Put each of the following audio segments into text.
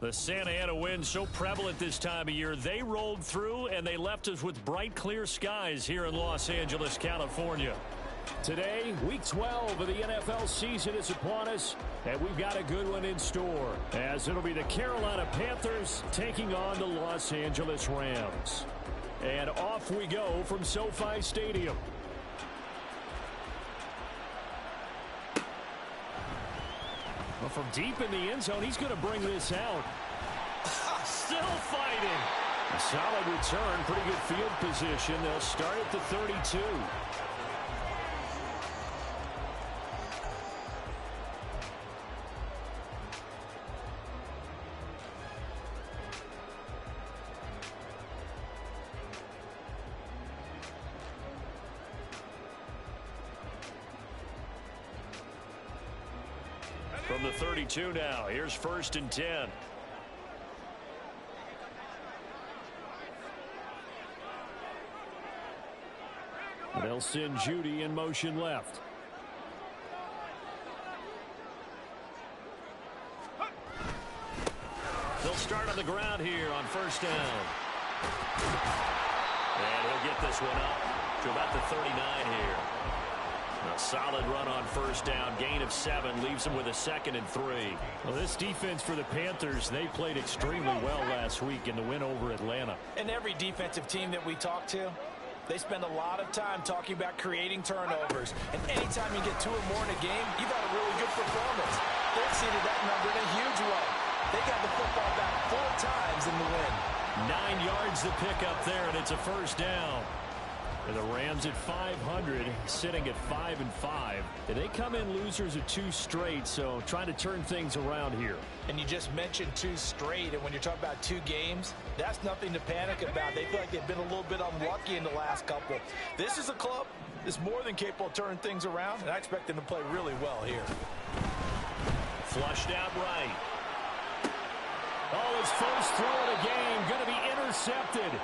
The Santa Ana wind so prevalent this time of year, they rolled through and they left us with bright, clear skies here in Los Angeles, California. Today, Week 12 of the NFL season is upon us, and we've got a good one in store, as it'll be the Carolina Panthers taking on the Los Angeles Rams. And off we go from SoFi Stadium. Well, from deep in the end zone, he's going to bring this out. Still fighting. A solid return, pretty good field position. They'll start at the 32. From the 32 now, here's 1st and 10. They'll send Judy in motion left. They'll start on the ground here on 1st down. And he'll get this one up to about the 39 here. A solid run on 1st down. Gain of 7 leaves him with a 2nd and 3. Well, this defense for the Panthers, they played extremely well last week in the win over Atlanta. And every defensive team that we talk to, they spend a lot of time talking about creating turnovers. And anytime you get 2 or more in a game, you've had a really good performance. They exceeded that number in a huge way. They got the football back 4 times in the win. 9 yards to pick up there, and it's a 1st down. And the Rams at 500, sitting at 5-5. And they come in losers of 2 straight, so trying to turn things around here. And you just mentioned 2 straight, and when you're talking about 2 games, that's nothing to panic about. They feel like they've been a little bit unlucky in the last couple. This is a club that's more than capable of turning things around, and I expect them to play really well here. Flushed out right. Oh, his first throw of the game going to be intercepted.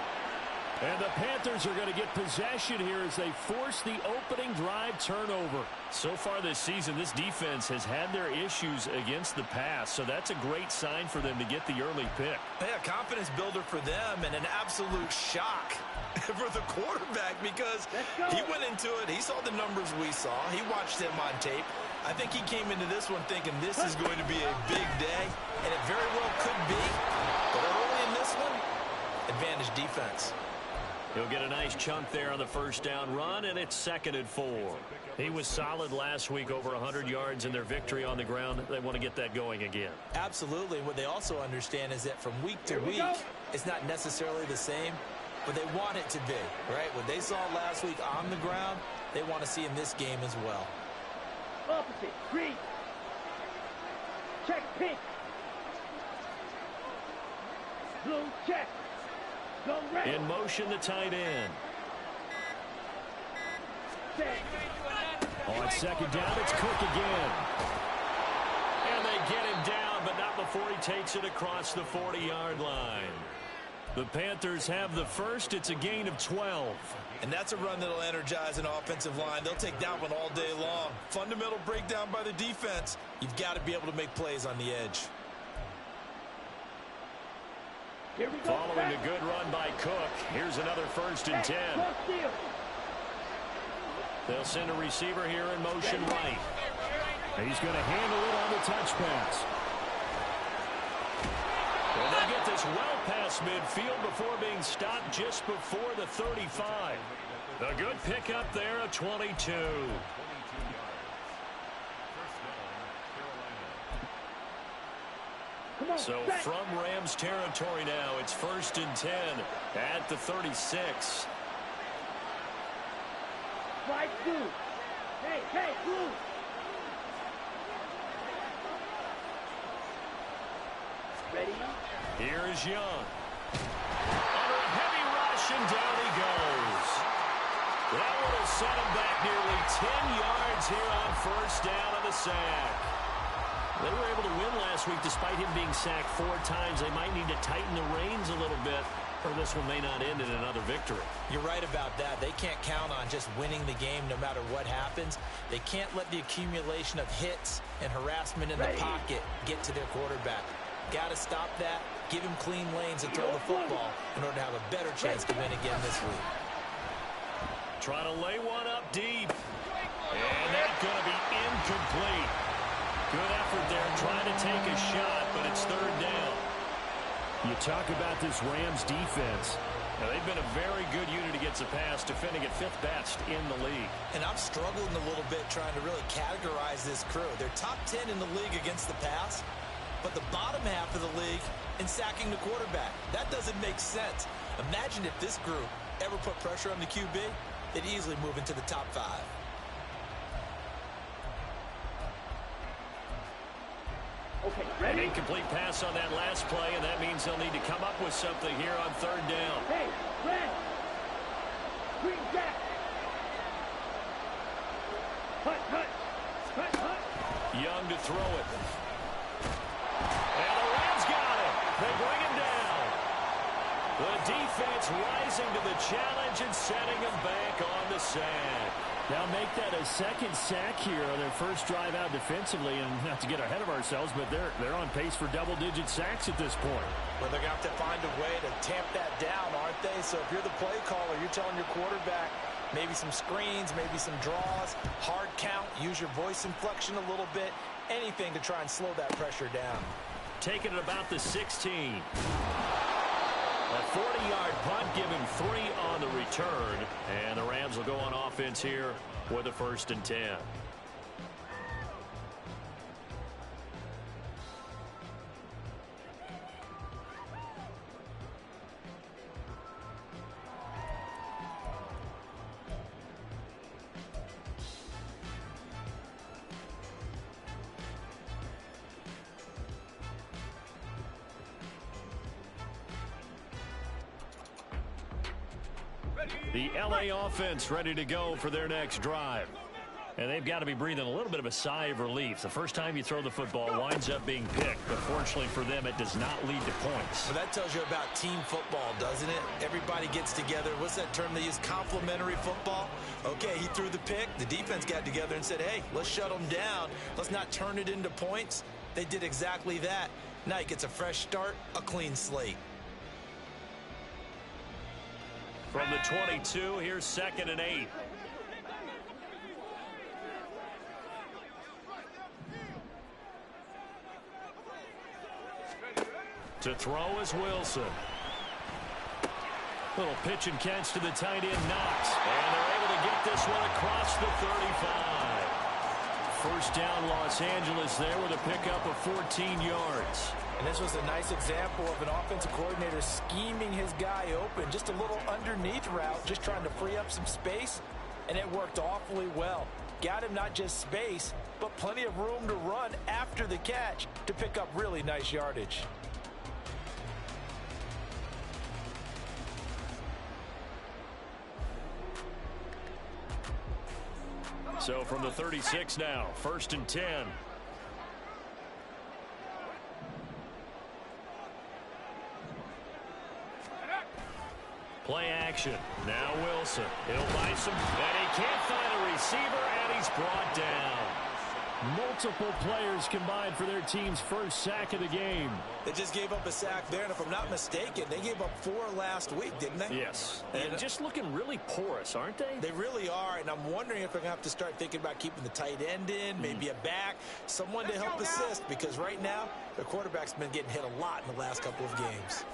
And the Panthers are going to get possession here as they force the opening drive turnover. So far this season, this defense has had their issues against the pass, so that's a great sign for them to get the early pick. Yeah, confidence builder for them and an absolute shock for the quarterback because he went into it. He saw the numbers we saw. He watched them on tape. I think he came into this one thinking this is going to be a big day, and it very well could be. But early in this one, advantage defense. He'll get a nice chunk there on the 1st down run, and it's 2nd and 4. He was solid last week, over 100 yards in their victory on the ground. They want to get that going again. Absolutely. What they also understand is that from week to week, it's not necessarily the same, but they want it to be, right? What they saw last week on the ground, they want to see in this game as well. Opposite, green. Check, pink. Blue, check. In motion, the tight end. On 2nd down, it's Cook again. And they get him down, but not before he takes it across the 40-yard line. The Panthers have the first. It's a gain of 12. And that's a run that'll energize an offensive line. They'll take that one all day long. Fundamental breakdown by the defense. You've got to be able to make plays on the edge. Following a good run by Cook, here's another 1st and 10. They'll send a receiver here in motion right. He's going to handle it on the touch pass. And they'll get this well past midfield before being stopped just before the 35. A good pickup there of 22. So from Rams territory now, it's 1st and 10 at the 36. Right through. Hey, through. Ready? Here is Young. Under a heavy rush, and down he goes. That would have set him back nearly 10 yards here on 1st down on the sack. They were able to win last week despite him being sacked 4 times. They might need to tighten the reins a little bit, or this one may not end in another victory. You're right about that. They can't count on just winning the game no matter what happens. They can't let the accumulation of hits and harassment in the pocket get to their quarterback. Got to stop that. Give him clean lanes and throw the football in order to have a better chance to win again this week. Trying to lay one up deep. And that's going to be incomplete. Good effort there trying to take a shot, but it's third down. You talk about this Rams defense. Now, they've been a very good unit against the pass, defending at 5th best in the league. And I'm struggling a little bit trying to really categorize this crew. They're top 10 in the league against the pass, but the bottom half of the league in sacking the quarterback. That doesn't make sense. Imagine if this group ever put pressure on the QB, they'd easily move into the top 5. Okay, An ready? incomplete pass on that last play, and that means they'll need to come up with something here on third down. Hey, red. Green jack. Hunt, hunt. Hunt, hunt. Young to throw it. And the Rams got it. They bring him down. The defense rising to the challenge and setting him back on the sack. Now make that a second sack here on their first drive out defensively, and not to get ahead of ourselves, but they're on pace for double-digit sacks at this point. Well, they're going to have to find a way to tamp that down, aren't they? So if you're the play caller, you're telling your quarterback maybe some screens, maybe some draws, hard count, use your voice inflection a little bit, anything to try and slow that pressure down. Taking it about the 16. A 40-yard punt, give him 3 on the return. And the Rams will go on offense here with a 1st and 10. The LA offense ready to go for their next drive. And they've got to be breathing a little bit of a sigh of relief. The first time you throw the football winds up being picked, but fortunately for them, it does not lead to points. Well, that tells you about team football, doesn't it? Everybody gets together. What's that term they use? Complementary football? Okay, he threw the pick. The defense got together and said, hey, let's shut them down. Let's not turn it into points. They did exactly that. Now he gets a fresh start, a clean slate. From the 22, here's 2nd and 8. To throw is Wilson. Little pitch and catch to the tight end, Knox. And they're able to get this one across the 35. First down, Los Angeles there with a pickup of 14 yards. And this was a nice example of an offensive coordinator scheming his guy open. Just a little underneath route, just trying to free up some space, and it worked awfully well. Got him not just space, but plenty of room to run after the catch to pick up really nice yardage. So from the 36 now, 1st and 10. Play action. Now Wilson. He'll buy some, and he can't find a receiver, and he's brought down. Multiple players combined for their team's first sack of the game. They just gave up a sack there, and if I'm not mistaken, they gave up 4 last week, didn't they? Yes. And just looking really porous, aren't they? They really are, and I'm wondering if they're going to have to start thinking about keeping the tight end in, maybe a back, someone to help assist, because right now, their quarterback's been getting hit a lot in the last couple of games.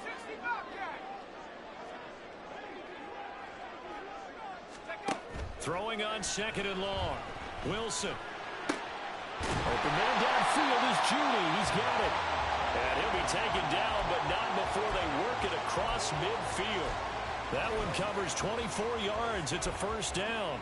Throwing on 2nd and long. Wilson. Open man downfield is Judy. He's got it. And he'll be taken down, but not before they work it across midfield. That one covers 24 yards. It's a 1st down.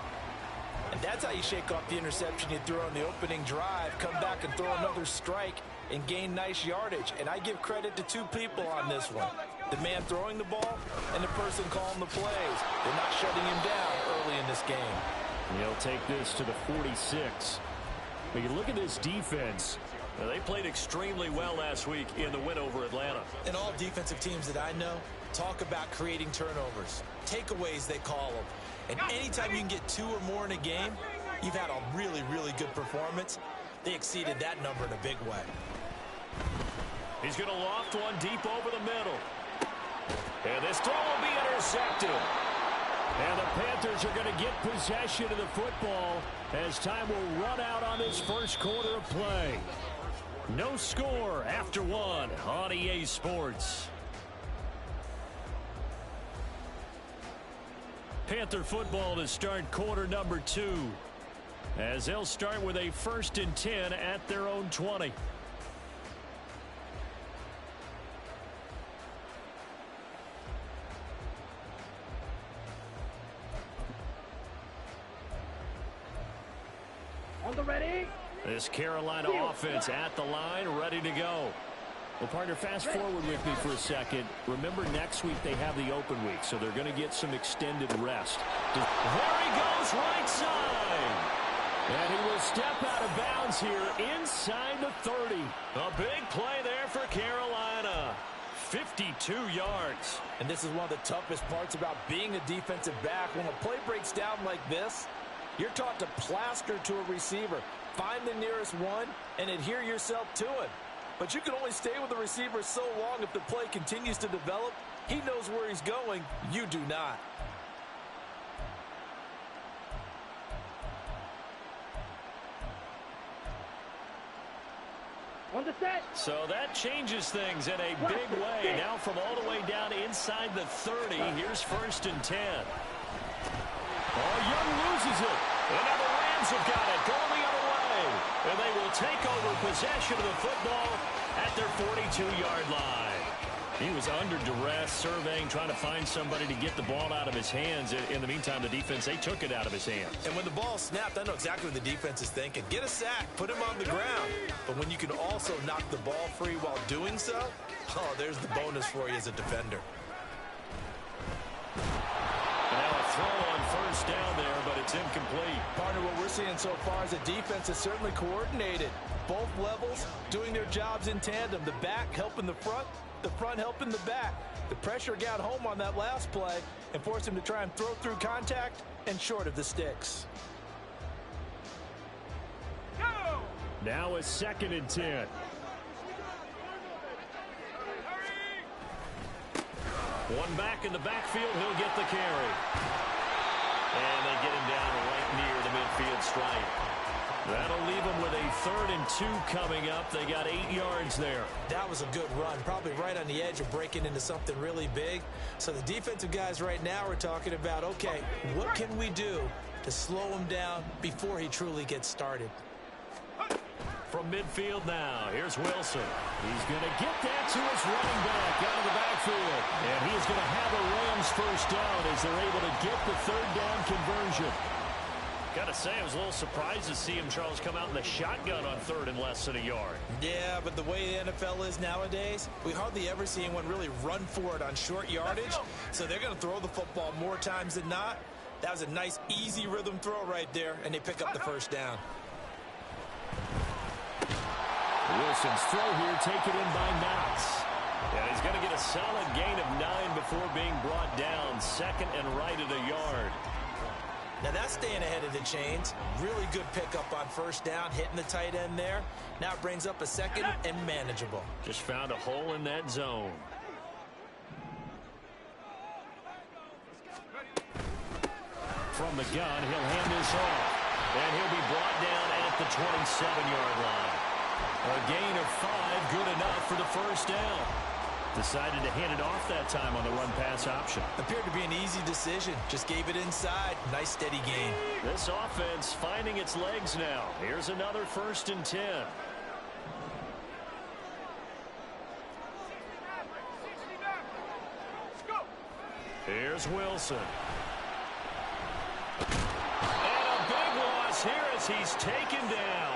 And that's how you shake off the interception you threw on the opening drive. Come back and throw another strike and gain nice yardage. And I give credit to 2 people on this one. The man throwing the ball and the person calling the plays. They're not shutting him down early in this game. He'll take this to the 46. But you look at this defense. Now, they played extremely well last week in the win over Atlanta. And all defensive teams that I know talk about creating turnovers. Takeaways, they call them. And anytime you can get 2 or more in a game, you've had a really, really good performance. They exceeded that number in a big way. He's going to loft one deep over the middle. And this throw will be intercepted. And the Panthers are going to get possession of the football as time will run out on this first quarter of play. No score after one on EA Sports. Panther football to start quarter number 2. As they'll start with a 1st and 10 at their own 20. On the ready. This Carolina offense at the line, ready to go. Well, partner, fast forward with me for a second. Remember, next week they have the open week, so they're going to get some extended rest. There he goes, right side. And he will step out of bounds here inside the 30. A big play there for Carolina. 52 yards. And this is one of the toughest parts about being a defensive back. When a play breaks down like this, you're taught to plaster to a receiver. Find the nearest one and adhere yourself to it. But you can only stay with the receiver so long if the play continues to develop. He knows where he's going. You do not. On the set. So that changes things in a big way. Now from all the way down inside the 30, here's 1st and 10. Oh, Young loses it. And now the Rams have got it. Going the other way. And they will take over possession of the football at their 42-yard line. He was under duress, surveying, trying to find somebody to get the ball out of his hands. In the meantime, the defense, they took it out of his hands. And when the ball snapped, I know exactly what the defense is thinking. Get a sack, put him on the ground. But when you can also knock the ball free while doing so, oh, there's the bonus for you as a defender. Now a throw on 1st down there, but it's incomplete. Partner, what we're seeing so far is the defense is certainly coordinated. Both levels doing their jobs in tandem. The back helping the front helping the back. The pressure got home on that last play and forced him to try and throw through contact and short of the sticks. Go! Now a 2nd and 10. One back in the backfield, he'll get the carry. And they get him down right near the midfield stripe. That'll leave them with a 3rd and 2 coming up. They got 8 yards there. That was a good run, probably right on the edge of breaking into something really big. So the defensive guys right now are talking about, okay, what can we do to slow him down before he truly gets started? From midfield now, here's Wilson. He's going to get that to his running back out of the backfield. And he's going to have a Rams 1st down as they're able to get the 3rd down conversion. Got to say, I was a little surprised to see him, Charles, come out in the shotgun on 3rd and less than a yard. Yeah, but the way the NFL is nowadays, we hardly ever see anyone really run for it on short yardage. So they're going to throw the football more times than not. That was a nice, easy rhythm throw right there, and they pick up the 1st down. Wilson's throw here taken in by Knox. And he's going to get a solid gain of 9 before being brought down. 2nd and right at a yard. Now that's staying ahead of the chains. Really good pickup on 1st down, hitting the tight end there. Now it brings up a 2nd and manageable. Just found a hole in that zone. From the gun, he'll hand this off. And he'll be brought down at the 27-yard line. A gain of 5, good enough for the 1st down. Decided to hand it off that time on the run-pass option. Appeared to be an easy decision. Just gave it inside. Nice, steady gain. This offense finding its legs now. Here's another 1st and 10. Here's Wilson. And a big loss here as he's taken down.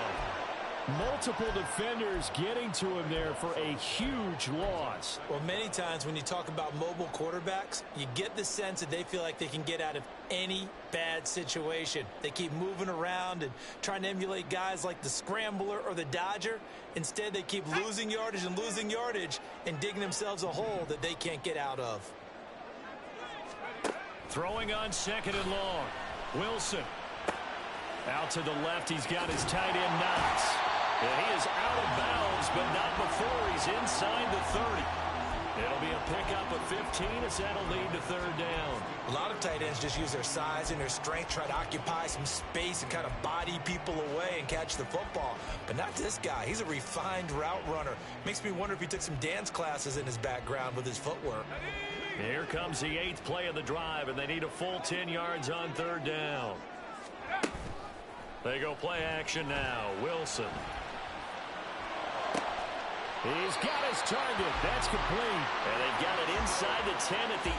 Multiple defenders getting to him there for a huge loss. Well, many times when you talk about mobile quarterbacks, you get the sense that they feel like they can get out of any bad situation. They keep moving around and trying to emulate guys like the Scrambler or the Dodger. Instead, they keep losing yardage and digging themselves a hole that they can't get out of. Throwing on 2nd and long. Wilson. Out to the left, he's got his tight end Knox. And he is out of bounds, but not before he's inside the 30. It'll be a pickup of 15 as that'll lead to third down. A lot of tight ends just use their size and their strength, try to occupy some space and kind of body people away and catch the football. But not this guy. He's a refined route runner. Makes me wonder if he took some dance classes in his background with his footwork. Here comes the 8th play of the drive, and they need a full 10 yards on third down. They go play action now. Wilson. He's got his target. That's complete. And they've got it inside the 10 at the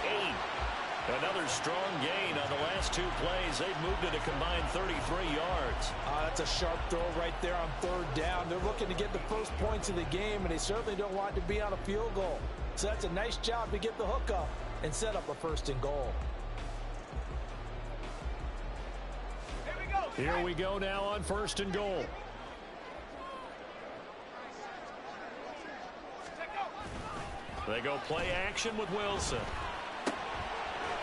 8. Another strong gain on the last 2 plays. They've moved it a combined 33 yards. That's a sharp throw right there on third down. They're looking to get the first points of the game, and they certainly don't want to be on a field goal. So that's a nice job to get the hook up and set up a 1st and goal. Here we go now on 1st and goal. They go play action with Wilson.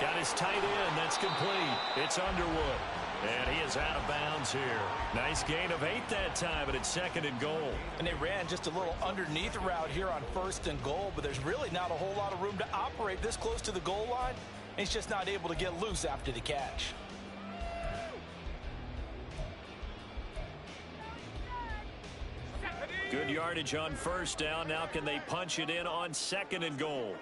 Got his tight end. That's complete. It's Underwood. And he is out of bounds here. Nice gain of 8 that time, and it's 2nd and goal. And they ran just a little underneath route here on 1st and goal, but there's really not a whole lot of room to operate this close to the goal line. He's just not able to get loose after the catch. Good yardage on 1st down. Now can they punch it in on 2nd and goal?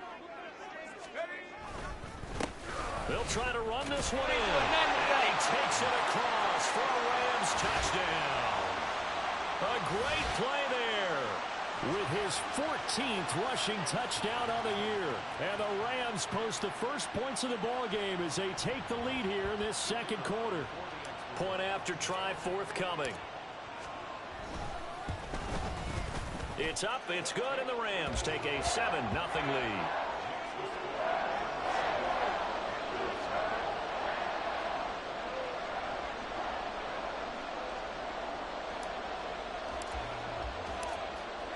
They'll try to run this one in. And he takes it across for a Rams touchdown. A great play there with his 14th rushing touchdown on the year. And the Rams post the first points of the ball game as they take the lead here in this 2nd quarter. Point after try forthcoming. It's up, it's good, and the Rams take a 7-0 lead.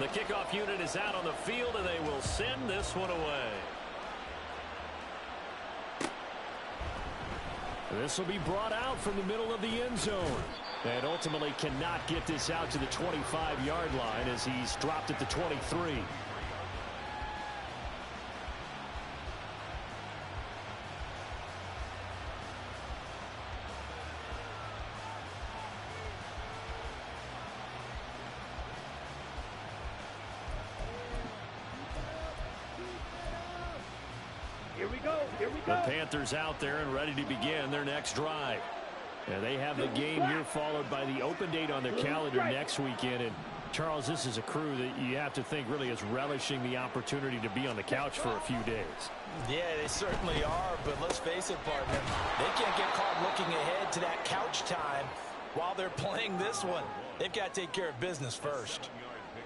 The kickoff unit is out on the field, and they will send this one away. This will be brought out from the middle of the end zone. And ultimately cannot get this out to the 25-yard line as he's dropped at the 23. Here we go. The Panthers out there and ready to begin their next drive. And they have the game here followed by the open date on their calendar next weekend. And Charles, this is a crew that you have to think really is relishing the opportunity to be on the couch for a few days. Yeah, they certainly are, but let's face it, partner. They can't get caught looking ahead to that couch time while they're playing this one. They've got to take care of business first.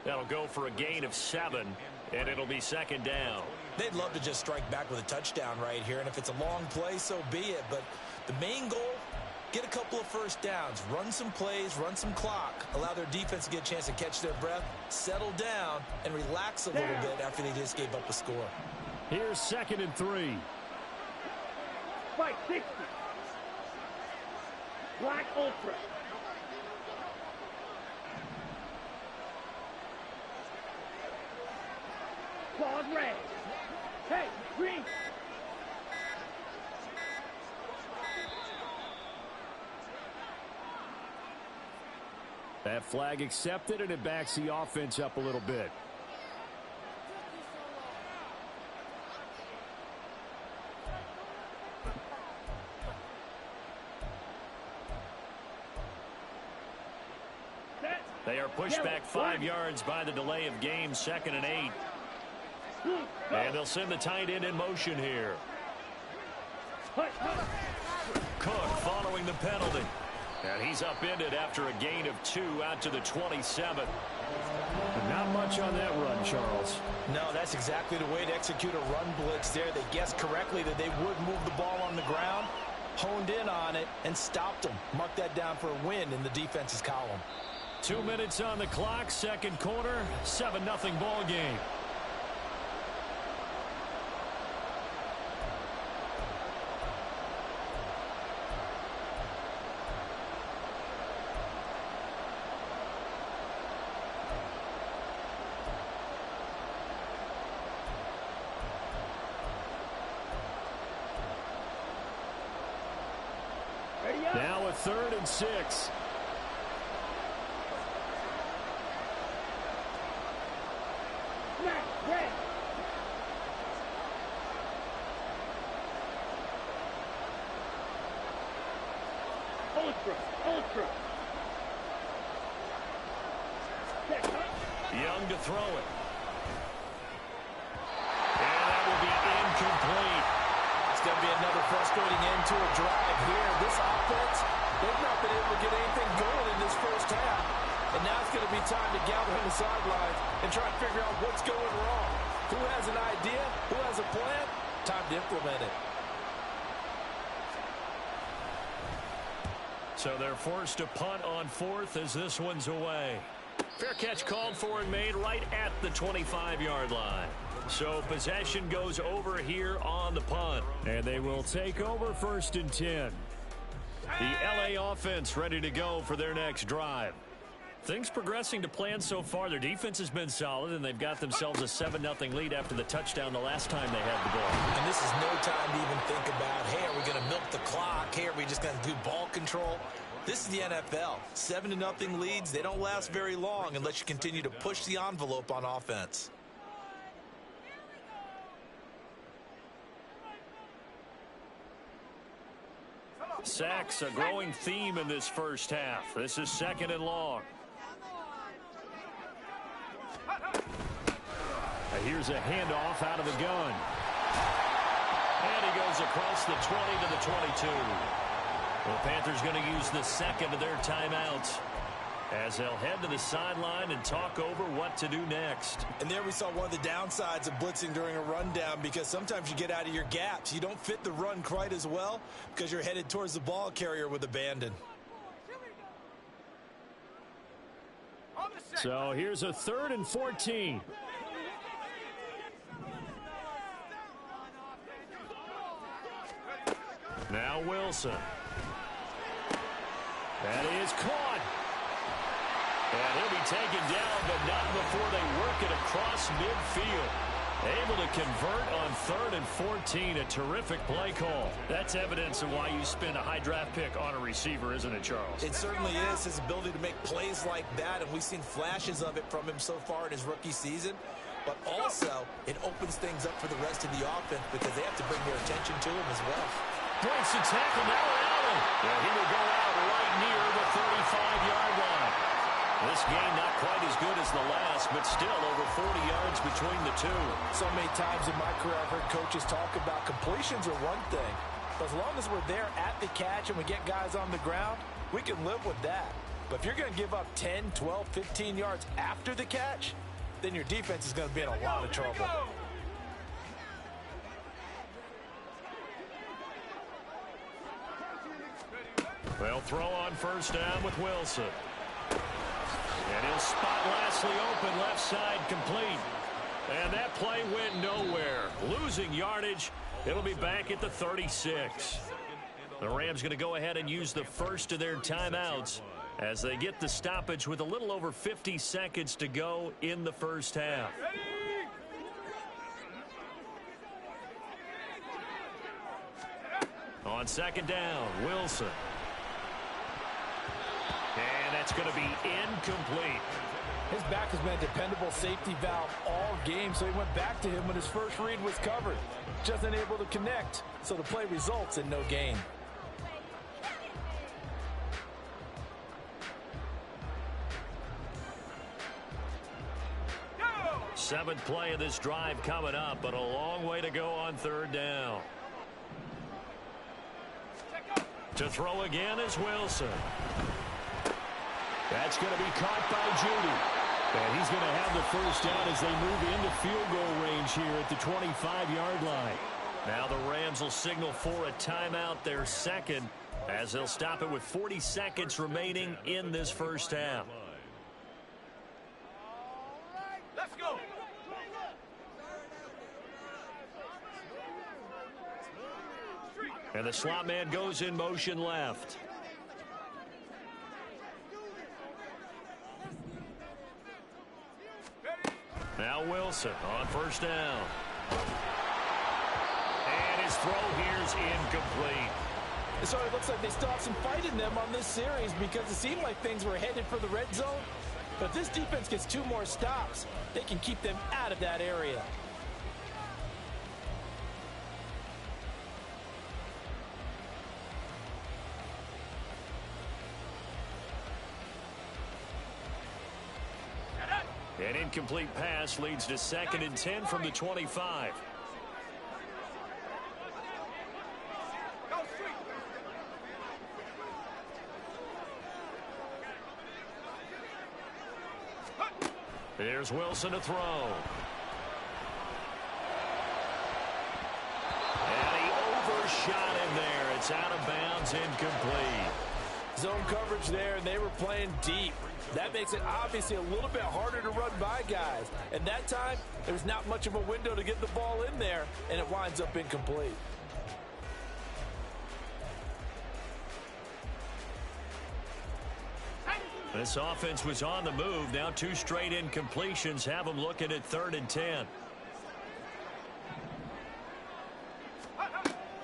That'll go for a gain of 7, and it'll be 2nd down. They'd love to just strike back with a touchdown right here, and if it's a long play, so be it. But the main goal, get a couple of first downs, run some plays, run some clock, allow their defense to get a chance to catch their breath, settle down, and relax a little bit after they just gave up a score. Here's 2nd and 3. Fight 60. Black Ultra. Claws red. Hey, green. That flag accepted, and it backs the offense up a little bit. They are pushed back 5 yards by the delay of game, 2nd and 8. And they'll send the tight end in motion here. Cook following the penalty. And he's upended after a gain of 2 out to the 27. Not much on that run, Charles. No, that's exactly the way to execute a run blitz there. They guessed correctly that they would move the ball on the ground, honed in on it, and stopped them. Mark that down for a win in the defense's column. 2 minutes on the clock, 2nd quarter, 7-0 ball game. 3rd and 6. Snap, red. Ultra. Check up. Young to throw it. And that will be incomplete. It's going to be another frustrating end to a drive here. This offense, they've not been able to get anything going in this first half. And now it's going to be time to gather on the sidelines and try and figure out what's going wrong. Who has an idea? Who has a plan? Time to implement it. So they're forced to punt on 4th as this one's away. Fair catch called for and made right at the 25-yard line. So possession goes over here on the punt. And they will take over 1st and 10. The LA offense ready to go for their next drive. Things progressing to plan so far. Their defense has been solid, and they've got themselves a 7-0 lead after the touchdown the last time they had the ball. And this is no time to even think about, hey, are we going to milk the clock? Hey, are we just going to do ball control? This is the NFL. 7-0 leads, they don't last very long unless you continue to push the envelope on offense. Sacks, a growing theme in this first half. This is 2nd and long. Here's a handoff out of the gun. And he goes across the 20 to the 22. The Panthers going to use the second of their timeouts as they'll head to the sideline and talk over what to do next. And there we saw one of the downsides of blitzing during a rundown, because sometimes you get out of your gaps. You don't fit the run quite as well because you're headed towards the ball carrier with abandon. So here's a 3rd and 14. Now Wilson. That is caught. And he'll be taken down, but not before they work it across midfield. Able to convert on 3rd and 14. A terrific play call. That's evidence of why you spend a high draft pick on a receiver, isn't it, Charles? It certainly is. His ability to make plays like that, and we've seen flashes of it from him so far in his rookie season. But also, it opens things up for the rest of the offense because they have to bring their attention to him as well. Breaks the tackle, now Allen. Yeah, he will go out right near the 35-yard line. This game not quite as good as the last, but still over 40 yards between the two. So many times in my career I've heard coaches talk about completions are one thing. But as long as we're there at the catch and we get guys on the ground, we can live with that. But if you're going to give up 10, 12, 15 yards after the catch, then your defense is going to be in a lot of trouble. They'll throw on 1st down with Wilson. And he'll spot Lashley open, left side complete. And that play went nowhere. Losing yardage. It'll be back at the 36. The Rams going to go ahead and use the first of their timeouts as they get the stoppage with a little over 50 seconds to go in the first half. On 2nd down, Wilson. And that's going to be incomplete. His back has been a dependable safety valve all game, so he went back to him when his first read was covered. Just unable to connect, so the play results in no gain. Seventh play of this drive coming up, but a long way to go on 3rd down. To throw again is Wilson. That's going to be caught by Judy. And he's going to have the first down as they move into field goal range here at the 25-yard line. Now the Rams will signal for a timeout, their second, as they'll stop it with 40 seconds remaining in this first half. Let's go. And the slot man goes in motion left. Now Wilson on 1st down. And his throw here's incomplete. It sort of looks like they still have some fight in them on this series because it seemed like things were headed for the red zone. But if this defense gets 2 more stops, they can keep them out of that area. An incomplete pass leads to 2nd and 10 from the 25. There's Wilson to throw. And he overshot him there. It's out of bounds, incomplete. Zone coverage there, and they were playing deep. That makes it obviously a little bit harder to run by guys. And that time, there's not much of a window to get the ball in there, and it winds up incomplete. This offense was on the move. Now 2 straight incompletions have them looking at 3rd and 10.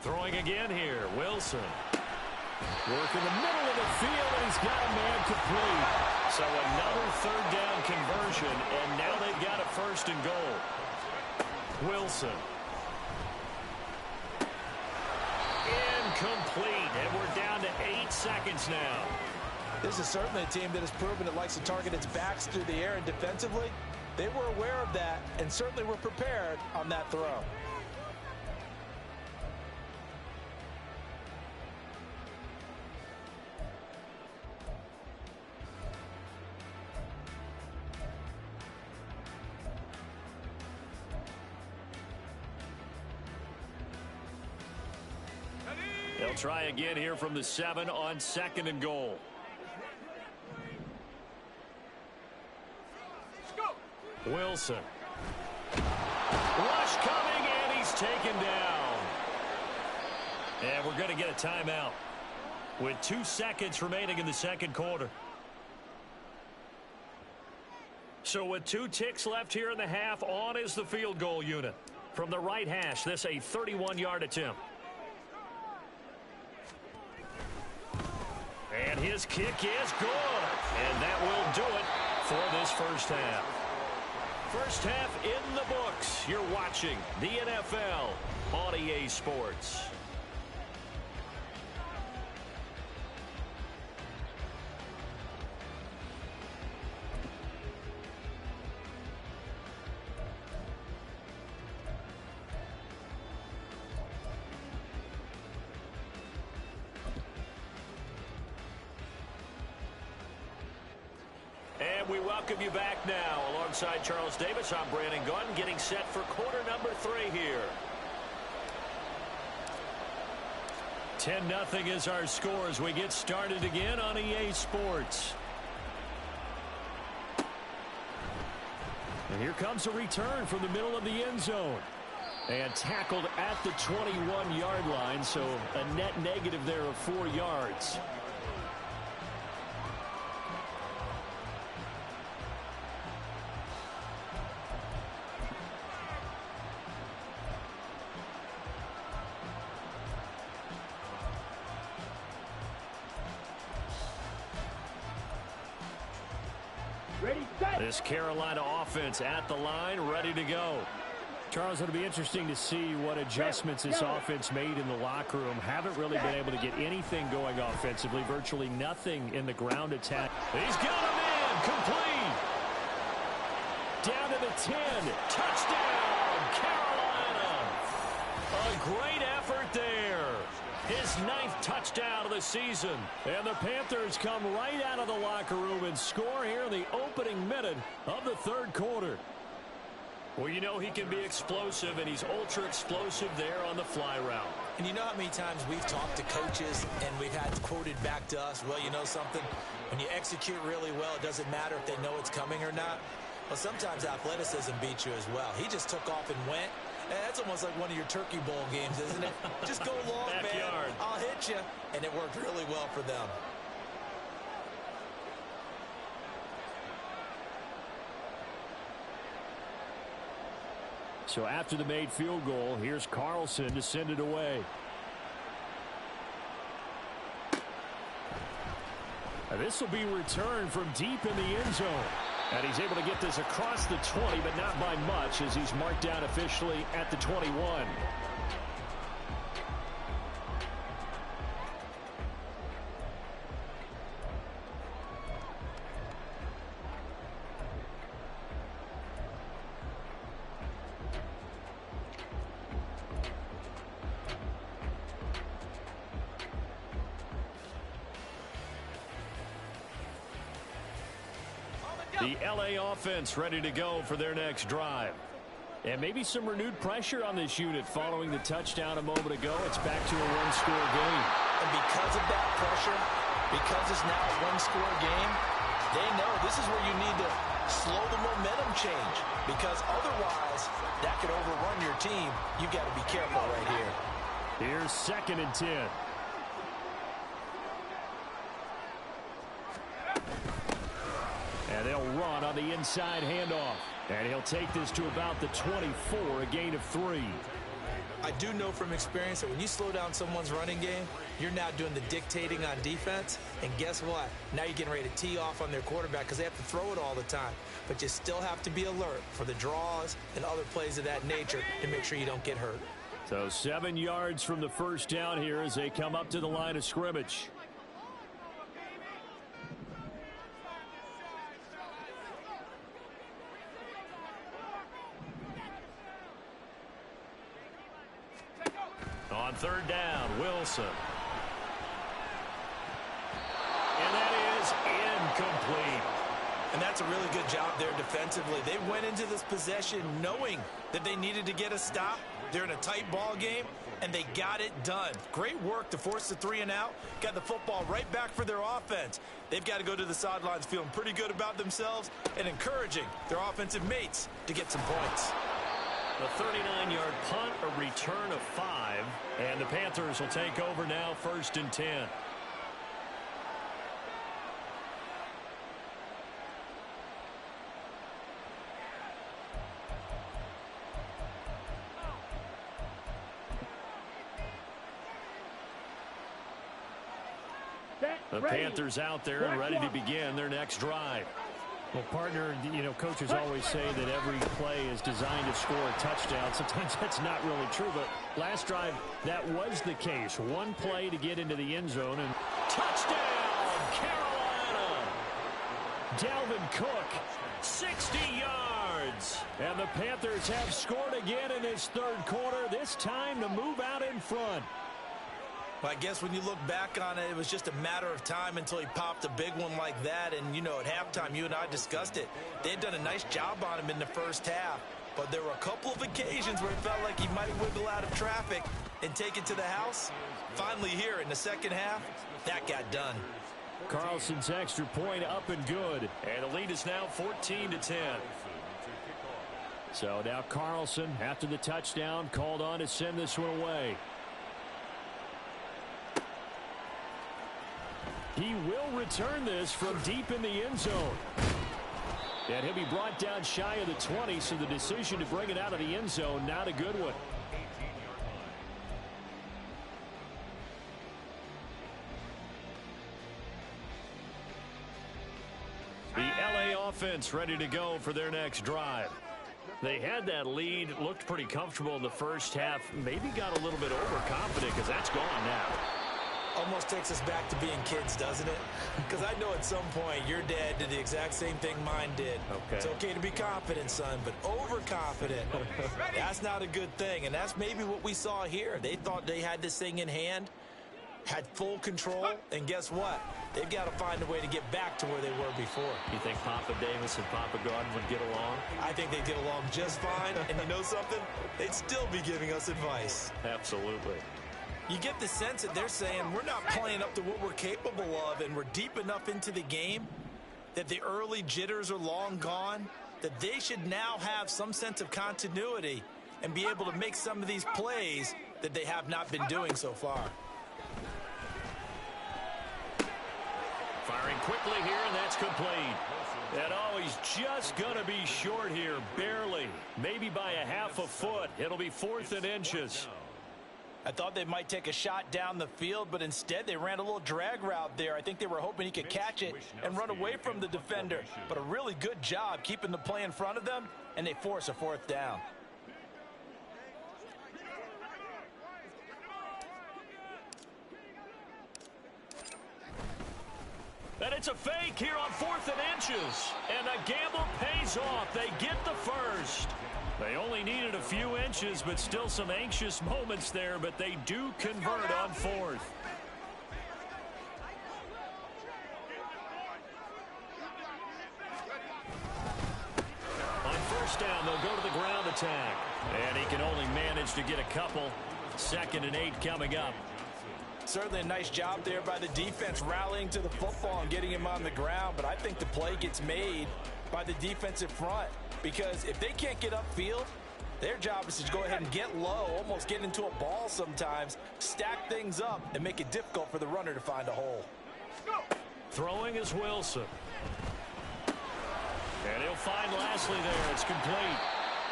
Throwing again here, Wilson. Work in the middle of the field, and he's got a man complete. So another 3rd down conversion, and now they've got a 1st and goal. Wilson. Incomplete, and we're down to 8 seconds now. This is certainly a team that has proven it likes to target its backs through the air, and defensively, they were aware of that and certainly were prepared on that throw. They'll try again here from the 7 on 2nd and goal. Wilson. Rush coming, and he's taken down. And we're going to get a timeout with 2 seconds remaining in the 2nd quarter. So with 2 ticks left here in the half, on is the field goal unit. From the right hash, this a 31-yard attempt. And his kick is good. And that will do it for this first half. First half in the books. You're watching the NFL on EA Sports. We welcome you back now. Alongside Charles Davis, I'm Brandon Gunn, getting set for quarter number 3 here. 10-0 is our score as we get started again on EA Sports. And here comes a return from the middle of the end zone. And tackled at the 21-yard line, so a net negative there of 4 yards. This Carolina offense at the line, ready to go. Charles, it'll be interesting to see what adjustments this offense made in the locker room. Haven't really been able to get anything going offensively. Virtually nothing in the ground attack. He's got him in. Complete. Down to the 10. Touchdown, Carolina. A great effort there. His 9th touchdown of the season. And the Panthers come right out of the locker room and score here in the opening minute of the 3rd quarter. Well, you know he can be explosive, and he's ultra explosive there on the fly route. And you know how many times we've talked to coaches and we've had quoted back to us, well, you know something? When you execute really well, it doesn't matter if they know it's coming or not. Well, sometimes athleticism beats you as well. He just took off and went. That's almost like one of your Turkey Bowl games, isn't it? Just go long, man. I'll hit you. And it worked really well for them. So after the made field goal, here's Carlson to send it away. This will be returned from deep in the end zone. And he's able to get this across the 20, but not by much, as he's marked down officially at the 21. The LA offense ready to go for their next drive. And maybe some renewed pressure on this unit following the touchdown a moment ago. It's back to a one-score game. And because of that pressure, because it's now a one-score game, they know this is where you need to slow the momentum change. Because otherwise, that could overrun your team. You've got to be careful right here. Here's 2nd and 10. And they'll run on the inside handoff. And he'll take this to about the 24, a gain of 3. I do know from experience that when you slow down someone's running game, you're now doing the dictating on defense. And guess what? Now you're getting ready to tee off on their quarterback because they have to throw it all the time. But you still have to be alert for the draws and other plays of that nature to make sure you don't get hurt. So 7 yards from the first down here as they come up to the line of scrimmage. On 3rd down, Wilson. And that is incomplete. And that's a really good job there defensively. They went into this possession knowing that they needed to get a stop. They're in a tight ball game, and they got it done. Great work to force the 3 and out. Got the football right back for their offense. They've got to go to the sidelines feeling pretty good about themselves and encouraging their offensive mates to get some points. The 39-yard punt, a return of 5, and the Panthers will take over now, 1st and 10. The Panthers out there and ready to begin their next drive. Well, partner, you know, coaches always say that every play is designed to score a touchdown. Sometimes that's not really true, but last drive, that was the case. One play to get into the end zone, and touchdown, Carolina! Dalvin Cook, 60 yards. And the Panthers have scored again in this 3rd quarter, this time to move out in front. Well, I guess when you look back on it, it was just a matter of time until he popped a big one like that. And, you know, at halftime, you and I discussed it. They had done a nice job on him in the first half. But there were a couple of occasions where it felt like he might wiggle out of traffic and take it to the house. Finally here in the second half, that got done. Carlson's extra point up and good. And the lead is now 14-10. So now Carlson, after the touchdown, called on to send this one away. He will return this from deep in the end zone. And he'll be brought down shy of the 20, so the decision to bring it out of the end zone, not a good one. The LA offense ready to go for their next drive. They had that lead, looked pretty comfortable in the first half, maybe got a little bit overconfident because that's gone now. Almost takes us back to being kids, doesn't it? Because I know at some point your dad did the exact same thing mine did. Okay. It's okay to be confident, son, but overconfident, that's not a good thing. And that's maybe what we saw here. They thought they had this thing in hand, had full control, and guess what? They've got to find a way to get back to where they were before. You think Papa Davis and Papa Gordon would get along? I think they'd get along just fine. And you know something? They'd still be giving us advice. Absolutely. You get the sense that they're saying we're not playing up to what we're capable of, and we're deep enough into the game that the early jitters are long gone, that they should now have some sense of continuity and be able to make some of these plays that they have not been doing so far. Firing quickly here, and that's complete. And oh, he's just going to be short here, barely. Maybe by a half a foot. It'll be 4th and inches. I thought they might take a shot down the field, but instead they ran a little drag route there. I think they were hoping he could catch it and run away from the defender. But a really good job keeping the play in front of them, and they force a 4th down. And it's a fake here on 4th and inches. And the gamble pays off. They get the first. They only needed a few inches, but still some anxious moments there, but they do convert on 4th. On 1st down, they'll go to the ground attack. And he can only manage to get a couple. 2nd and 8 coming up. Certainly a nice job there by the defense rallying to the football and getting him on the ground, but I think the play gets made by the defensive front, because if they can't get upfield, their job is to go ahead and get low, almost get into a ball sometimes, stack things up, and make it difficult for the runner to find a hole. Throwing is Wilson. And he'll find Lashley there. It's complete.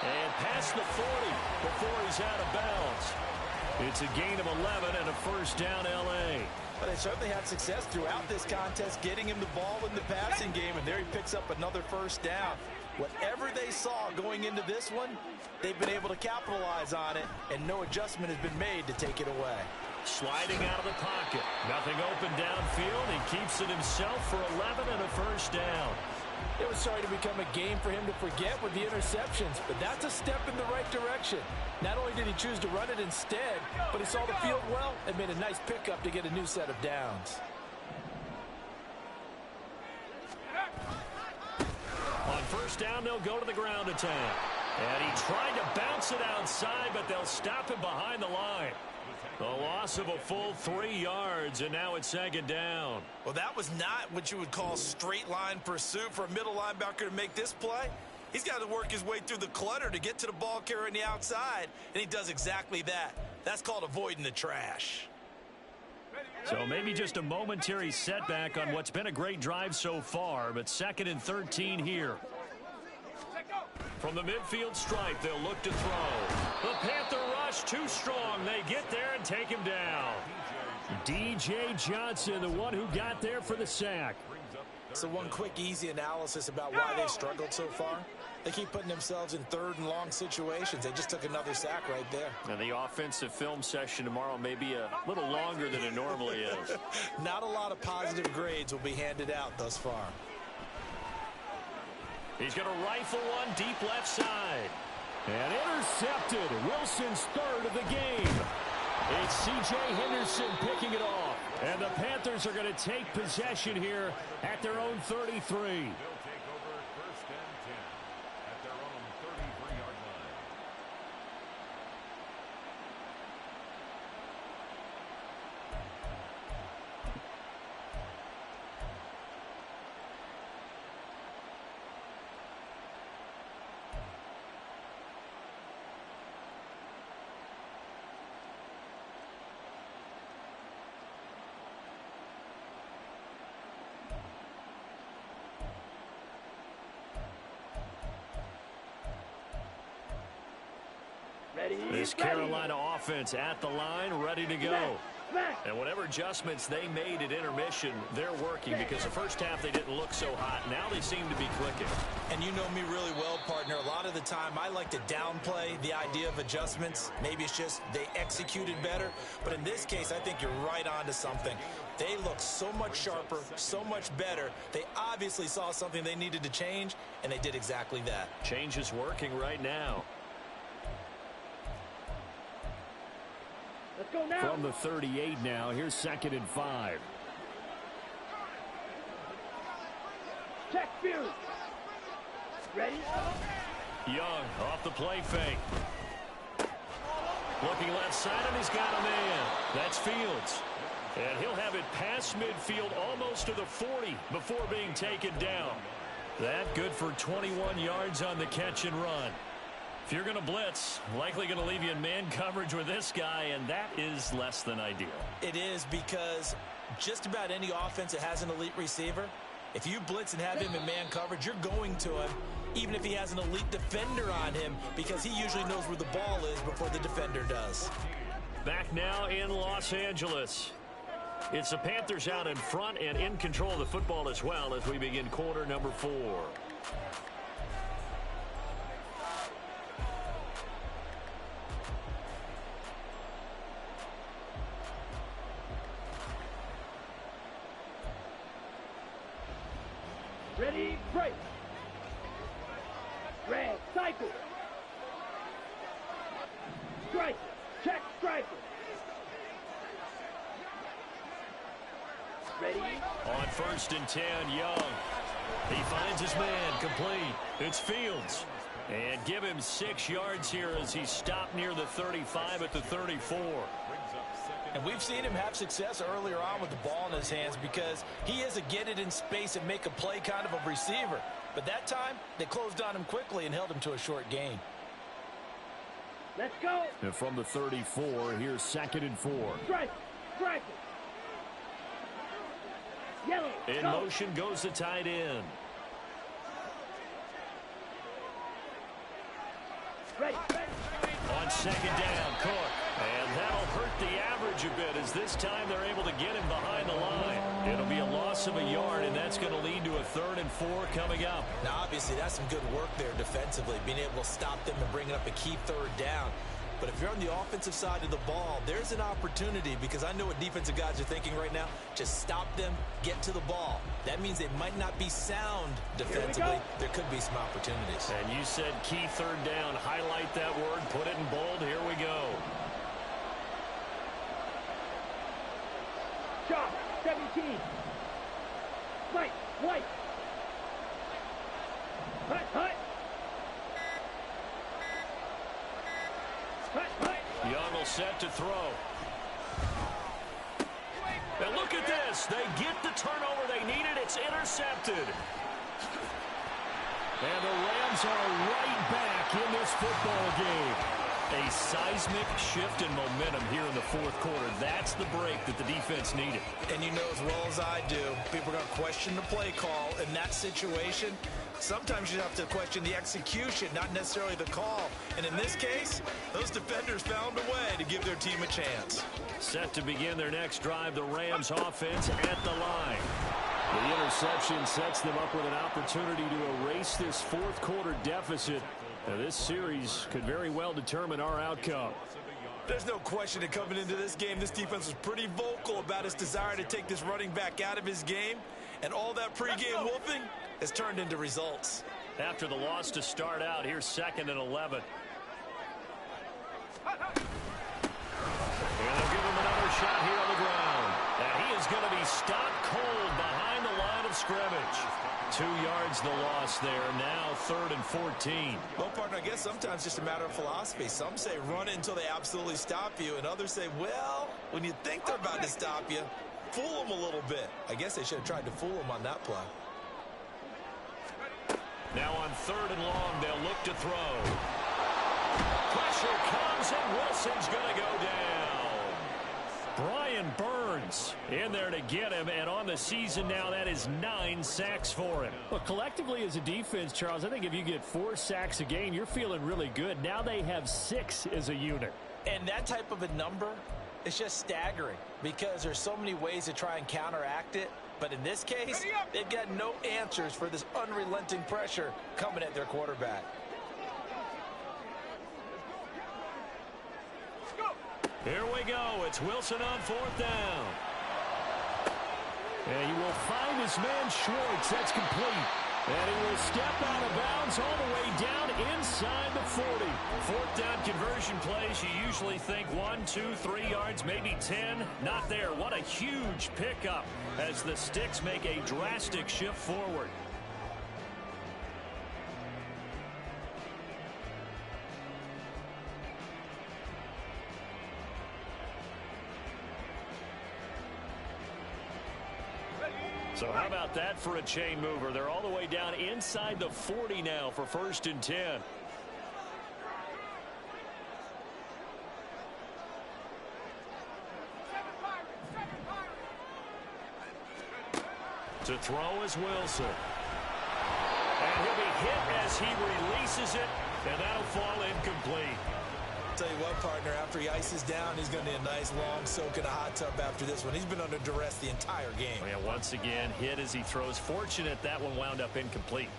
And past the 40 before he's out of bounds. It's a gain of 11 and a 1st down L.A. But they certainly had success throughout this contest getting him the ball in the passing game, and there he picks up another 1st down. Whatever they saw going into this one, they've been able to capitalize on it, and no adjustment has been made to take it away. Sliding out of the pocket. Nothing open downfield. He keeps it himself for 11 and a 1st down. It was starting to become a game for him to forget with the interceptions, but that's a step in the right direction. Not only did he choose to run it instead, but he saw the field well and made a nice pickup to get a new set of downs. On 1st down, they'll go to the ground attack. And he tried to bounce it outside, but they'll stop him behind the line. The loss of a full 3 yards, and now it's 2nd down. Well, that was not what you would call straight line pursuit for a middle linebacker to make this play. He's got to work his way through the clutter to get to the ball carrier on the outside, and he does exactly that. That's called avoiding the trash. So maybe just a momentary setback on what's been a great drive so far, but 2nd and 13 here. From the midfield stripe, they'll look to throw. The Panther rush too strong. They get there and take him down. D.J. Johnson, the one who got there for the sack. So one quick, easy analysis about why they struggled so far. They keep putting themselves in 3rd and long situations. They just took another sack right there. And the offensive film session tomorrow may be a little longer than it normally is. Not a lot of positive grades will be handed out thus far. He's going to rifle one deep left side. And intercepted. Wilson's 3rd of the game. It's C.J. Henderson picking it off. And the Panthers are going to take possession here at their own 33. This Carolina offense at the line, ready to go. And whatever adjustments they made at intermission, they're working, because the first half they didn't look so hot. Now they seem to be clicking. And you know me really well, partner. A lot of the time I like to downplay the idea of adjustments. Maybe it's just they executed better. But in this case, I think you're right on to something. They look so much sharper, so much better. They obviously saw something they needed to change, and they did exactly that. Change is working right now. Let's go now. From the 38 now, here's 2nd and 5. Check Fury. Ready? Young off the play fake. Looking left side, and he's got a man. That's Fields. And he'll have it past midfield almost to the 40 before being taken down. That good for 21 yards on the catch and run. If you're going to blitz, likely going to leave you in man coverage with this guy, and that is less than ideal. It is, because just about any offense that has an elite receiver, if you blitz and have him in man coverage, you're going to him, even if he has an elite defender on him, because he usually knows where the ball is before the defender does. Back now in Los Angeles. It's the Panthers out in front and in control of the football as well as we begin quarter number 4. Ready, break. Red, cycle. Strike. Check, striker. Ready. On 1st and 10, Young. He finds his man, complete. It's Fields. And give him 6 yards here as he stopped near the 35 at the 34. And we've seen him have success earlier on with the ball in his hands because he is a get it in space and make a play kind of a receiver. But that time, they closed on him quickly and held him to a short gain. Let's go. And from the 34, here's 2nd and 4. Strike. Strike. Yellow. In go. motion goes the tight end. Ready. Ready. On 2nd down, Cook. And that'll hurt the average a bit as this time they're able to get him behind the line. It'll be a loss of a yard, and that's going to lead to a 3rd and 4 coming up. Now, obviously, that's some good work there defensively, being able to stop them and bringing up a key 3rd down. But if you're on the offensive side of the ball, there's an opportunity because I know what defensive guys are thinking right now. Just stop them, get to the ball. That means they might not be sound defensively. There could be some opportunities. And you said key 3rd down. Highlight that word. Put it in bold. Here we go. Shot. 17. Right. White. Hut. Hut. Young will set to throw. And look at this. They get the turnover they needed. It's intercepted. And the Rams are right back in this football game. A seismic shift in momentum here in the 4th quarter. That's the break that the defense needed. And you know as well as I do, people are going to question the play call in that situation. Sometimes you have to question the execution, not necessarily the call. And in this case, those defenders found a way to give their team a chance. Set to begin their next drive, the Rams offense at the line. The interception sets them up with an opportunity to erase this 4th quarter deficit. Now, this series could very well determine our outcome. There's no question that coming into this game, this defense was pretty vocal about its desire to take this running back out of his game. And all that pregame whooping has turned into results. After the loss to start out, here's 2nd and 11. And they'll give him another shot here on the ground. And he is going to be stopped cold behind the line of scrimmage. 2 yards the loss there. Now 3rd and 14. Well, partner, I guess sometimes it's just a matter of philosophy. Some say run it until they absolutely stop you, and others say, well, when you think they're about to stop you, fool them a little bit. I guess they should have tried to fool them on that play. Now on 3rd and long, they'll look to throw. Pressure comes, and Wilson's going to go down. Brian Burns in there to get him, and on the season now, that is 9 sacks for him. Well, collectively as a defense, Charles, I think if you get 4 sacks a game, you're feeling really good. Now they have 6 as a unit. And that type of a number is just staggering because there's so many ways to try and counteract it. But in this case, they've got no answers for this unrelenting pressure coming at their quarterback. Here we go. It's Wilson on 4th down. And he will find his man Schwartz. That's complete. And he will step out of bounds all the way down inside the 40. 4th down conversion plays. You usually think 1, 2, 3 yards, maybe 10. Not there. What a huge pickup as the Sticks make a drastic shift forward. So how about that for a chain mover? They're all the way down inside the 40 now for 1st and 10. To throw is Wilson. And he'll be hit as he releases it, and that'll fall incomplete. Tell you what, partner, after he ices down, he's going to need a nice long soak in a hot tub after this one. He's been under duress the entire game. Oh, yeah, once again, hit as he throws. Fortunate that one wound up incomplete.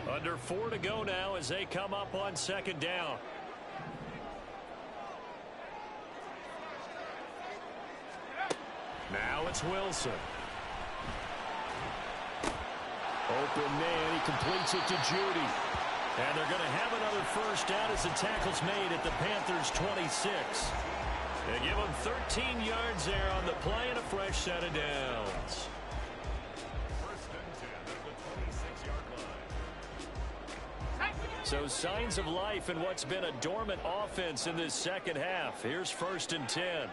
Under 4 to go now as they come up on second down. Now it's Wilson. Open man, he completes it to Judy. And they're going to have another first down as the tackle's made at the Panthers' 26. They give them 13 yards there on the play and a fresh set of downs. So signs of life in what's been a dormant offense in this second half. Here's 1st and 10.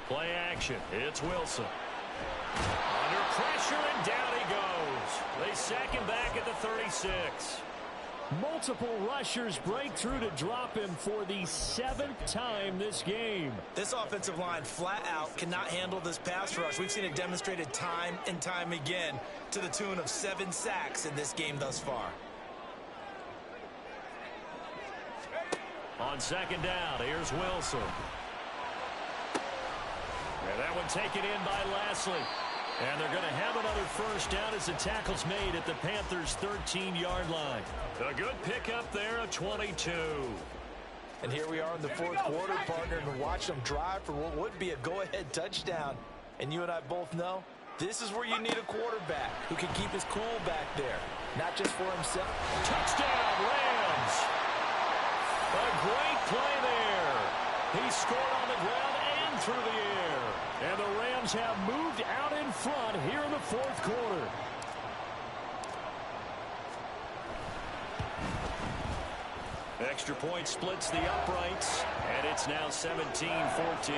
Play action. It's Wilson. Under pressure, and down he goes. They sack him back at the 36. Multiple rushers break through to drop him for the 7th time this game. This offensive line flat out cannot handle this pass rush. We've seen it demonstrated time and time again to the tune of 7 sacks in this game thus far. On second down, here's Wilson. And that one taken in by Lashley. And they're going to have another first down as the tackle's made at the Panthers' 13-yard line. A good pickup there, a 22. And here we are in the 4th quarter, partner, and watch them drive for what would be a go-ahead touchdown. And you and I both know this is where you need a quarterback who can keep his cool back there, not just for himself. Touchdown, Rams! A great play there. He scored on the ground and through the air. And the Rams have moved out in front here in the 4th quarter. Extra point splits the uprights, and it's now 17-14.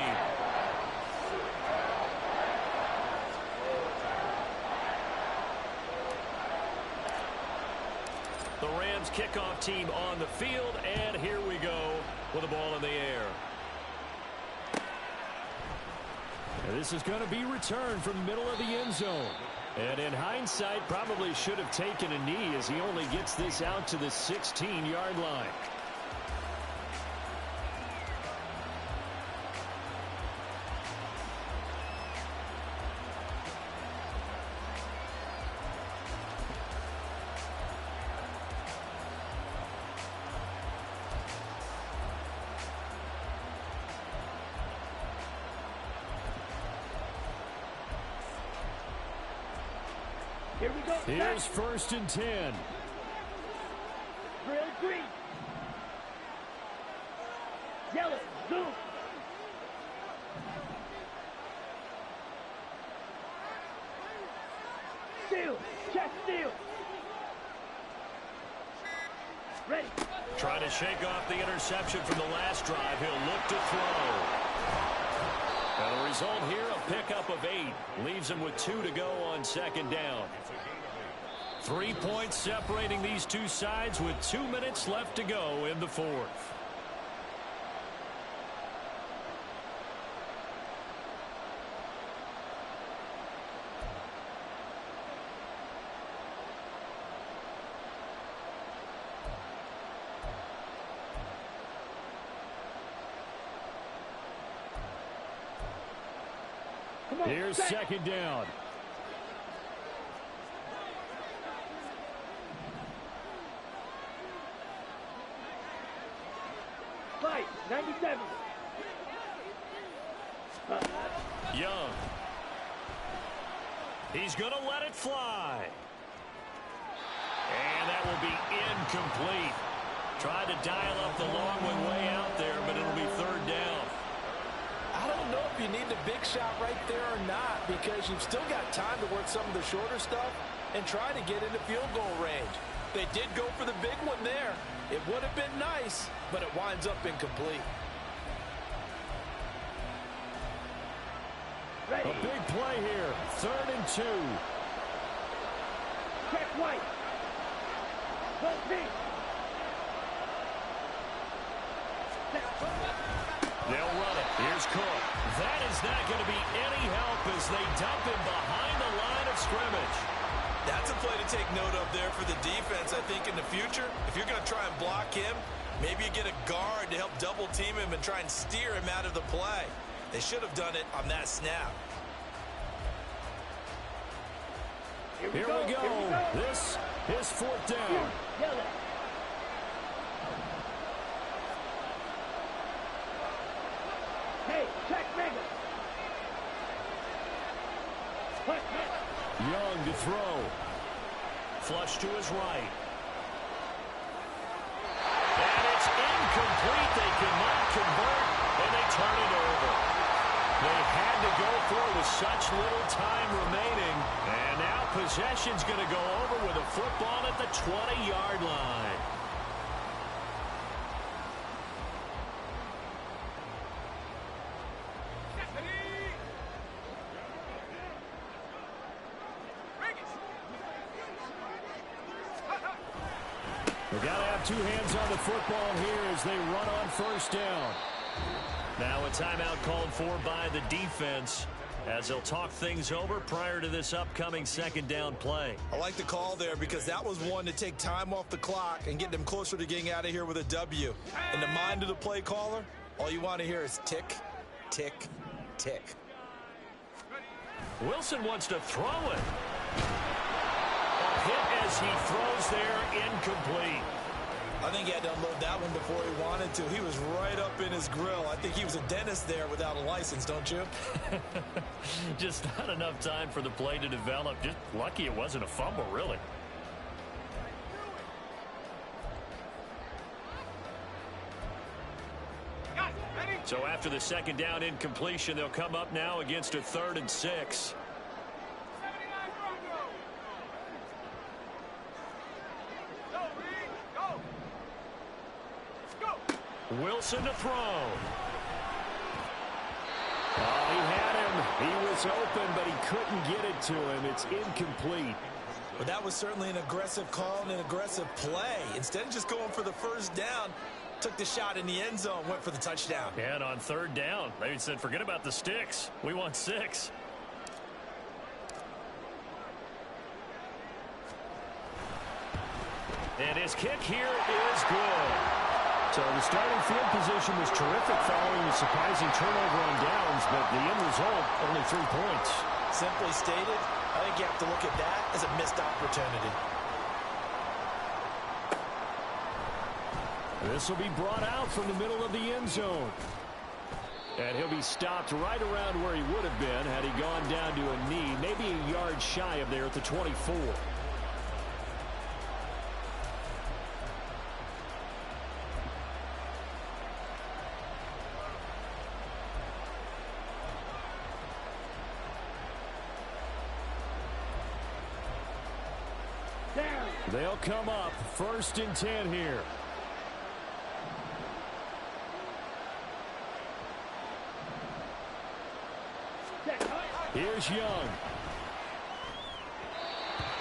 The Rams kickoff team on the field, and here we go with the ball in the air. And this is going to be returned from the middle of the end zone. And in hindsight, probably should have taken a knee as he only gets this out to the 16-yard line. Here we go. Here's 1st and 10. Drill green. Yellow. Zoom. Steal. Check steal. Ready. Trying to shake off the interception from the last drive. He'll look to throw. And the result here, a pickup of 8. Leaves him with 2 to go on second down. 3 points separating these two sides with 2 minutes left to go in the 4th. Here's second down. Fight. 97. Young. He's going to let it fly. And that will be incomplete. Tried to dial up the long one way out there, but it'll be 3rd down. I don't know if you need the big shot right there or not, because you've still got time to work some of the shorter stuff and try to get into field goal range. They did go for the big one there. It would have been nice, but it winds up incomplete. Ready. A big play here. 3rd and 2. Check white. Go pink. They'll run it. Here's Cook. That is not going to be any help as they dump him behind the line of scrimmage. That's a play to take note of there for the defense. I think in the future, if you're going to try and block him, maybe you get a guard to help double team him and try and steer him out of the play. They should have done it on that snap. Here we go. This is fourth down. Yell it. Hey, check Mega. Young to throw. Flush to his right. And it's incomplete. They cannot convert, and they turn it over. They had to go for it with such little time remaining. And now possession's going to go over with a football at the 20-yard line. They've got to have two hands on the football here as they run on first down. Now a timeout called for by the defense as they'll talk things over prior to this upcoming second down play. I like the call there because that was one to take time off the clock and get them closer to getting out of here with a W. In the mind of the play caller, all you want to hear is tick, tick, tick. Wilson wants to throw it. A hit as he throws there, incomplete. I think he had to unload that one before he wanted to. He was right up in his grill. I think he was a dentist there without a license, don't you? Just not enough time for the play to develop. Just lucky it wasn't a fumble, really. So after the second down incompletion, they'll come up now against a 3rd and 6. Wilson to throw. Oh, he had him. He was open, but he couldn't get it to him. It's incomplete. But that was certainly an aggressive call and an aggressive play. Instead of just going for the first down, took the shot in the end zone, went for the touchdown. And on 3rd down, they said, forget about the sticks. We want 6. And his kick here is good. So the starting field position was terrific following the surprising turnover on downs, but the end result, only 3 points. Simply stated, I think you have to look at that as a missed opportunity. This will be brought out from the middle of the end zone. And he'll be stopped right around where he would have been had he gone down to a knee, maybe a yard shy of there at the 24. They'll come up 1st and 10 here. Here's Young.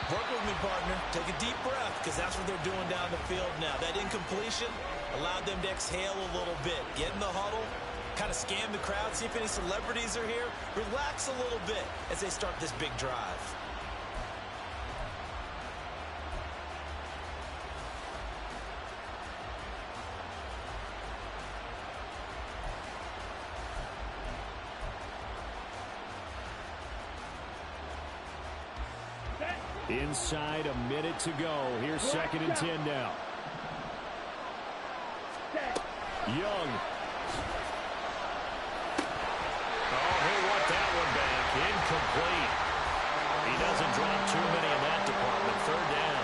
Work with me, partner. Take a deep breath because that's what they're doing down the field now. That incompletion allowed them to exhale a little bit. Get in the huddle, kind of scan the crowd, see if any celebrities are here. Relax a little bit as they start this big drive. Inside a minute to go. Here's 2nd and 10 now. Young. Oh, he'll want that one back. Incomplete. He doesn't drop too many in that department. 3rd down.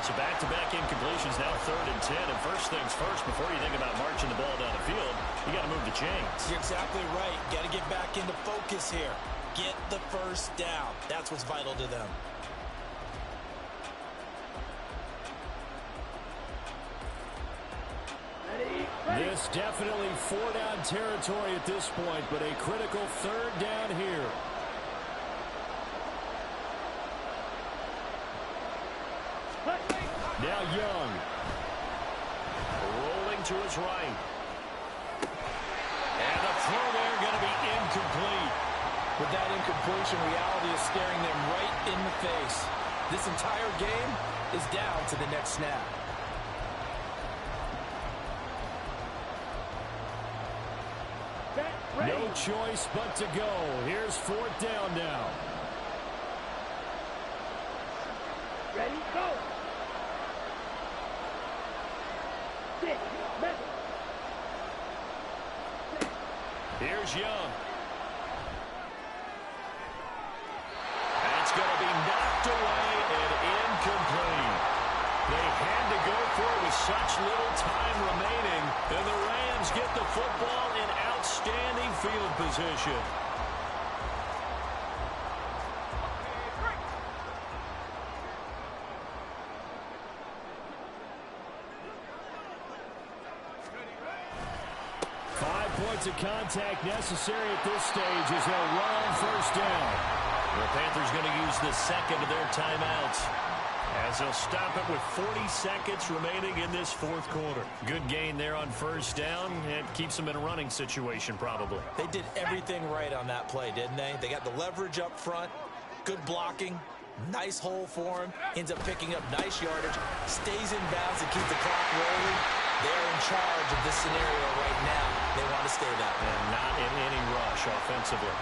So back-to-back incompletions, now 3rd and 10. And first things first, before you think about marching the ball down the field, you got to move the chains. You're exactly right. Got to get back into focus here. Get the first down. That's what's vital to them. This definitely 4-down territory at this point, but a critical 3rd down here. Now Young. Rolling to his right. incomplete. With that incompletion, reality is staring them right in the face. This entire game is down to the next snap. No choice but to go. Here's 4th down now. Ready, go. Six, here's Young. That's going to be knocked away and incomplete. They had to go for it with such little time remaining, and the Rams get the football in outstanding field position. Of contact necessary at this stage as they'll run on 1st down. The Panthers going to use the second of their timeouts as they'll stop it with 40 seconds remaining in this 4th quarter. Good gain there on 1st down. It keeps them in a running situation probably. They did everything right on that play, didn't they? They got the leverage up front, good blocking, nice hole for him, ends up picking up nice yardage, stays in bounds to keep the clock rolling. They're in charge of this scenario right now. They want to stay that way. And not in any rush offensively.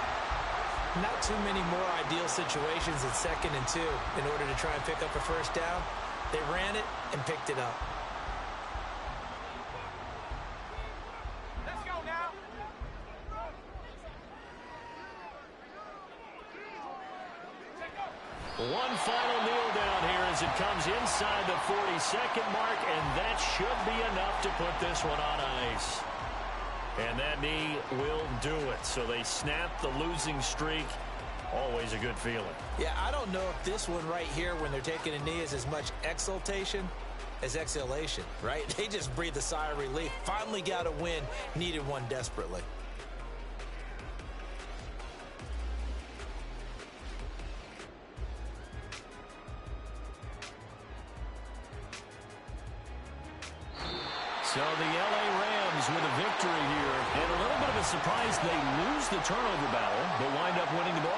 Not too many more ideal situations in 2nd and 2 in order to try and pick up a 1st down. They ran it and picked it up. Let's go now. One final kneel down here as it comes inside the 42nd mark, and that should be enough to put this one on ice. And that knee will do it. So they snap the losing streak. Always a good feeling. Yeah, I don't know if this one right here when they're taking a knee is as much exultation as exhalation, right? They just breathe a sigh of relief. Finally got a win. Needed one desperately. So the L.A. Rams with a victory here. And a little bit of a surprise, they lose the turnover battle, but wind up winning the ball.